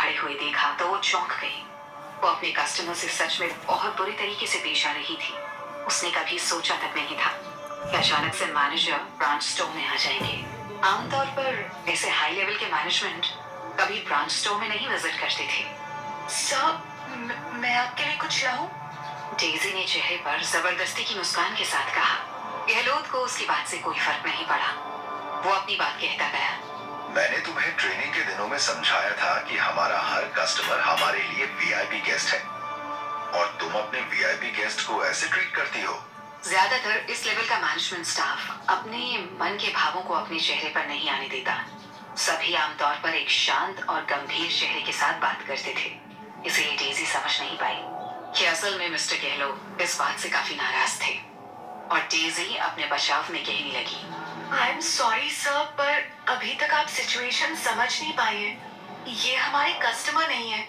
खड़े हुए देखा तो वो चौंक गई। वो अपने कस्टमर से सच में बहुत बुरे तरीके से पेश आ रही थी। उसने कभी सोचा तक नहीं था कि अचानक से मैनेजर ब्रांच स्टोर में आ जाएंगे। आमतौर पर ऐसे हाई लेवल के मैनेजमेंट कभी ब्रांच स्टोर में नहीं विजिट करते थे। सर, मैं आपके लिए कुछ लाऊं? डेजी ने चेहरे पर जबरदस्ती की मुस्कान के साथ कहा। गहलोत को उसकी बात से कोई फर्क नहीं पड़ा। वो अपनी बात कहता गया। मैंने तुम्हें ट्रेनिंग के दिनों में समझाया था कि हमारा हर कस्टमर हमारे लिए वीआईपी गेस्ट है और तुम अपने वीआईपी गेस्ट को ऐसे ट्रीट करती हो। ज्यादातर इस लेवल का मैनेजमेंट स्टाफ अपने मन के भावों को अपने चेहरे पर नहीं आने देता। सभी आमतौर पर एक शांत और गंभीर चेहरे के साथ बात करते थे। इसलिए डेजी समझ नहीं पाई कि असल में मिस्टर गहलोत इस बात से काफी नाराज थे और डेजी अपने बचाव में कहने लगी। आई एम सॉरी सर, पर अभी तक आप सिचुएशन समझ नहीं पाए हैं। ये हमारे कस्टमर नहीं है।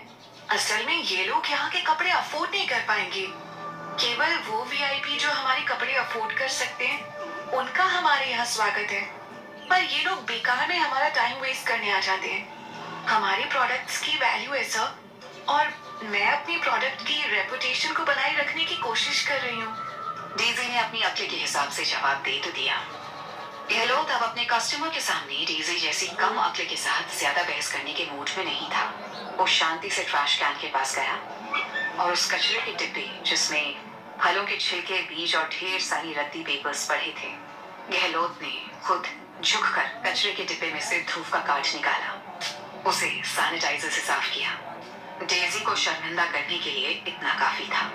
असल में ये लोग यहाँ के कपड़े अफोर्ड नहीं कर पाएंगे। केवल वो वीआईपी जो हमारे कपड़े अफोर्ड कर सकते हैं, उनका हमारे यहाँ स्वागत है। पर ये लोग बेकार में हमारा टाइम वेस्ट करने आ जाते हैं। हमारे प्रोडक्ट्स की वैल्यू है सर, और मैं अपनी प्रोडक्ट की रेपुटेशन को बनाए रखने की कोशिश कर रही हूँ। डेजी ने अपनी अक्ल के हिसाब से जवाब दे तो दिया। गहलोत अब अपने कस्टमर के सामने डेजी जैसी कम अक्ल के साथ ज्यादा बहस करने के मूड में नहीं था। वो शांति से ट्रैश कैन के पास गया और उस कचरे के डिब्बे जिसमें फलों के छिलके, बीज और ढेर सारी रद्दी पेपर्स पड़े थे, गहलोत ने खुद झुककर कचरे के डिब्बे में से धूप का कार्ड निकाला। उसे सैनिटाइजर से साफ किया। डेजी को शर्मिंदा करने के लिए इतना काफी था।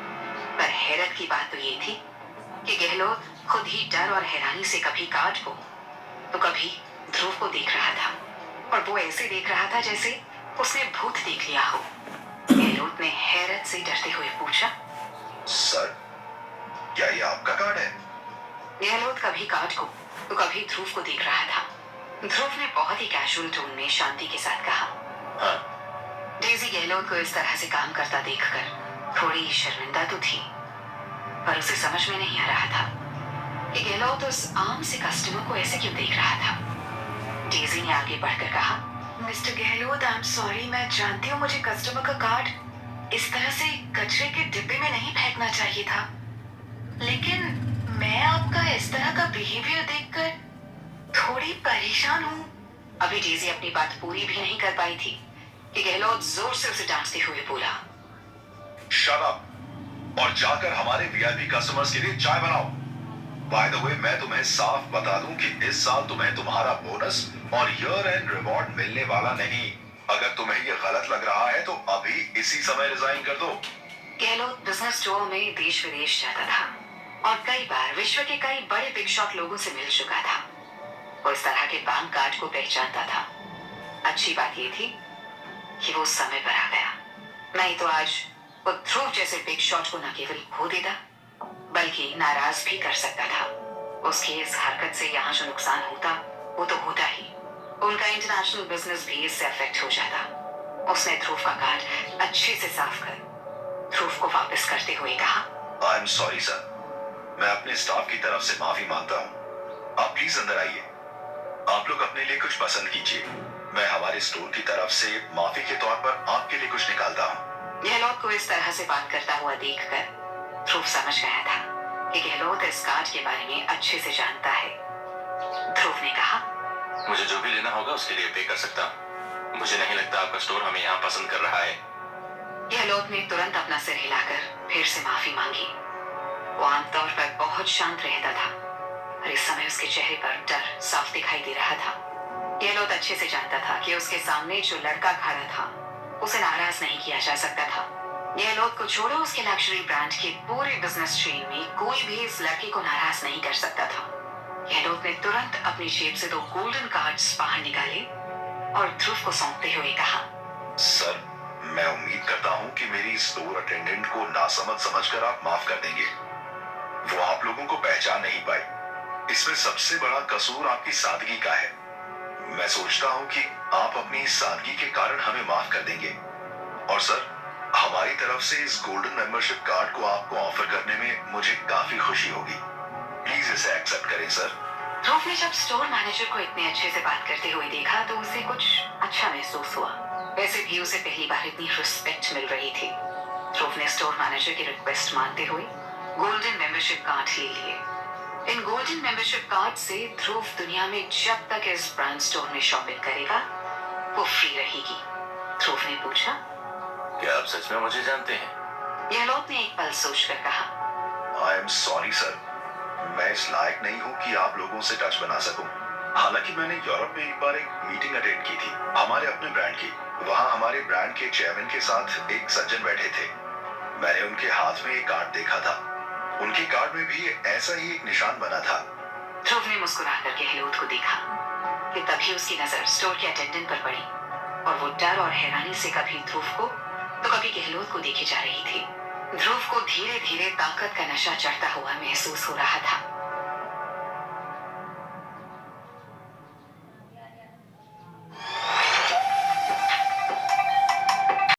पर हैरत की बात तो ये थी कि गहलोत खुद ही डर और हैरानी से कभी कार्ड को तो कभी ध्रुव को देख रहा था, और वो ऐसे देख रहा था जैसे उसने भूत देख लिया हो। गहलोत ने हैरत से डरते हुए पूछा, सर, क्या ये आपका कार्ड है? गहलोत कभी कार्ड को तो कभी ध्रुव को देख रहा था। ध्रुव ने बहुत ही कैजुअल टोन में शांति के साथ कहा, हाँ। डेजी गहलोत को इस तरह से काम करता देखकर थोड़ी शर्मिंदा तो थी, पर उसे समझ में नहीं आ रहा था कि गहलोत उस आम से कस्टमर को ऐसे क्यों देख रहा था। डेजी ने आगे बढ़कर कहा, mister Gehlot, I am sorry, मैं जानती हूँ मुझे कस्टमर का कार्ड इस तरह से कचरे के डिब्बे में नहीं फेंकना चाहिए था, लेकिन मैं आपका इस तरह का बिहेवियर देखकर थोड़ी परेशान हूँ। अभी डेजी अपनी बात पूरी भी नहीं कर पाई थी कि गहलोत जोर से उसे डांटते हुए बोला, शट अप और जाकर हमारे वीआईपी कस्टमर्स के लिए चाय बनाओ। बाय द वे, मैं तुम्हें साफ बता दूं कि इस साल तुम्हें तुम्हारा बोनस और ईयर एंड रिवॉर्ड मिलने वाला नहीं। अगर तुम्हें ये गलत लग रहा है तो अभी इसी समय रिजाइन कर दो। गहलोत बिजनेस टूर में देश विदेश जाता था और कई बार विश्व के कई बड़े बिग शॉट लोगों से मिल चुका था। वो इस तरह के बैंक कार्ड को पहचानता था। अच्छी बात ये थी कि वो समय पर आ गया, नहीं तो आज वो ध्रुव जैसे बिग शॉट को न केवल खो देता बल्कि नाराज भी कर सकता था। उसकी इस हरकत से यहाँ जो नुकसान होता वो तो होता ही, उनका इंटरनेशनल बिजनेस भी इससे अफेक्ट हो जाता। उसने ध्रुव का कार्ड अच्छे से साफ कर ध्रुव को वापस करते हुए कहा, आई एम सॉरी सर, मैं अपने स्टाफ की तरफ से माफी मांगता हूँ। आप प्लीज अंदर आइए। आप लोग अपने लिए कुछ पसंद कीजिए। मैं हमारे स्टोर की तरफ से माफी के तौर पर आपके लिए कुछ निकालता हूँ। गहलोत को इस तरह से बात करता हुआ देखकर ध्रुव समझ गया था कि गहलोत इस कार्ड के बारे में अच्छे से जानता है। ध्रुव ने कहा, मुझे जो भी लेना होगा उसके लिए पे कर सकता हूँ। मुझे नहीं लगता आपका स्टोर हमें यहाँ पसंद कर रहा है। गहलोत ने तुरंत अपना सिर हिलाकर फिर से माफी मांगी। वो आमतौर पर बहुत शांत रहता था और इस समय उसके चेहरे पर डर साफ दिखाई दे रहा था। गहलोत अच्छे से जानता था कि उसके सामने जो लड़का खड़ा था उसे नाराज नहीं किया जा सकता था। गहलोत को छोड़ो, उसके लग्जरी ब्रांड के पूरे बिजनेस चेन में कोई भी इस लड़के को नाराज नहीं कर सकता था। गहलोत ने तुरंत अपनी जेब से 2 गोल्डन कार्ड्स बाहर निकाले और ध्रुव को सौंपते हुए कहा, सर, मैं उम्मीद करता हूँ कि मेरी स्टोर अटेंडेंट को नासमझ समझकर आप माफ कर देंगे। वो आप लोगों को पहचान नहीं पाई। इसमें सबसे बड़ा कसूर आपकी सादगी का है। मैं सोचता हूँ कि आप अपनी सादगी के कारण हमें माफ कर देंगे। और सर, हमारी तरफ से इस गोल्डन मेंबरशिप कार्ड को आपको ऑफर करने में मुझे काफी खुशी होगी। प्लीज इसे एक्सेप्ट करें सर। ध्रुव ने जब स्टोर मैनेजर को इतने अच्छे से बात करते हुए देखा तो उसे कुछ अच्छा महसूस हुआ। वैसे भी उसे पहली बार इतनी रिस्पेक्ट मिल रही थी। ध्रुव ने स्टोर मैनेजर की रिक्वेस्ट मानते हुए गोल्डन मेंबरशिप कार्ड ले लिए। इन गोल्डन मेंबरशिप कार्ड से ध्रुव दुनिया में जब तक इस ब्रांड स्टोर में शॉपिंग करेगा वो फ्री रहेगी। ध्रुव ने पूछा, क्या आप सच में मुझे जानते हैं? गहलोत ने एक पल सोचकर कहा, आई एम सॉरी सर, मैं इस लायक नहीं हूँ कि आप लोगों से टच बना सकूं। हालांकि मैंने यूरोप में एक बार एक मीटिंग अटेंड की थी हमारे अपने ब्रांड की। वहाँ हमारे ब्रांड के चेयरमैन के साथ एक सज्जन बैठे थे। मैंने उनके हाथ में एक कार्ड देखा था। उनके कार्ड में भी ऐसा ही एक निशान बना था। ध्रुव ने मुस्कुराकर गहलोत को देखा कि तभी उसकी नजर स्टोर के अटेंडेंट पर पड़ी और वो डर और हैरानी से कभी ध्रुव को तो कभी गहलोत को देखे जा रही थी। ध्रुव को धीरे धीरे ताकत का नशा चढ़ता हुआ महसूस हो रहा था।